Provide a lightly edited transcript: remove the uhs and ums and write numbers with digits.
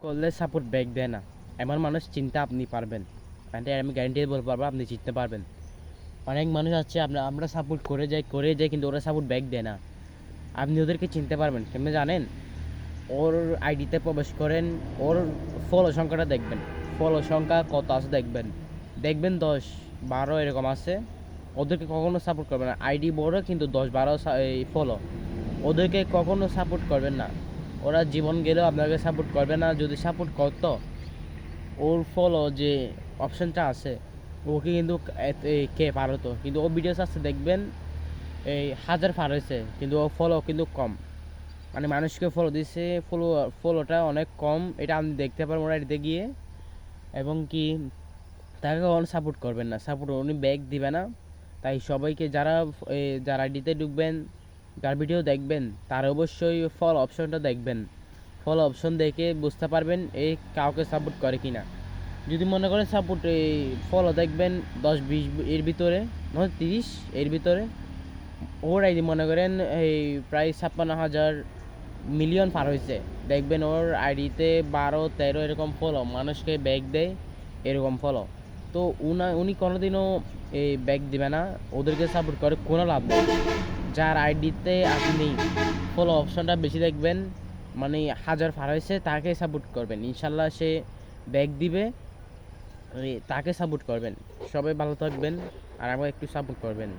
করলে support back দেয় না এমন মানুষ চিনতে আপনি পারবেন। আমি গ্যারান্টি বলতে পারবো আপনি চিনতে পারবেন। অনেক মানুষ আছে আমরা সাপোর্ট করে যাই কিন্তু ওরা সাপোর্ট ব্যাক দেয় না। আপনি ওদেরকে চিনতে পারবেন কেমনে জানেন? ওর আইডিতে প্রবেশ করেন, ওর ফলো সংখ্যাটা দেখবেন। ফলো সংখ্যা কত আছে দেখবেন। দেখবেন 10-12 এরকম আছে। ওদেরকে কখনো সাপোর্ট করবেন না। আইডি বড় কিন্তু 10-12 এই ফলো। ওদেরকে কখনো সাপোর্ট করবেন না। ওরা জীবন গেলেও আপনাকে সাপোর্ট করবে না। যদি সাপোর্ট করতো, ওর ফলো যে অপশানটা আছে ওকে কিন্তু কে পার হতো, কিন্তু ও ভিডিওস আছে দেখবেন এই 1000 পার হয়েছে কিন্তু ও ফলো কিন্তু কম। মানে মানুষকে ফলো দিচ্ছে, ফলোটা অনেক কম। এটা আপনি দেখতে পারেন ওরা এটাতে গিয়ে। এবং কি তাকে কখনো সাপোর্ট করবেন না, সাপোর্ট উনি ব্যাক দিবে না। তাই সবাইকে যারা আইডিতে ঢুকবেন, যার ভিডিও দেখবেন, তার অবশ্যই ফলো অপশনটা দেখবেন। ফলো অপশন দেখে বুঝতে পারবেন এই কাউকে সাপোর্ট করে কি না। যদি মনে করেন সাপোর্ট এই ফলো দেখবেন 10-20 এর ভিতরে, নয় 30 এর ভিতরে, ওর আইডি মনে করেন এই প্রায় 56,000 মিলিয়ন পার হয়েছে, দেখবেন ওর আইডিতে 12-13 এরকম ফলো, মানুষকে ব্যাক দেয় এরকম ফলো। তো উনি কোনোদিনও এই ব্যাক দিবে না। ওদেরকে সাপোর্ট করে কোনো লাভ নেই। যার আইডিতে আপনি ফলো অপশনটা বেশি দেখবেন, মানে 1000 পার হয়েছে, তাকে সাপোর্ট করবেন, ইনশাল্লাহ সে ব্যাক দিবে। তাকে সাপোর্ট করবেন। সবাই ভালো থাকবেন আর আমাকে একটু সাপোর্ট করবেন।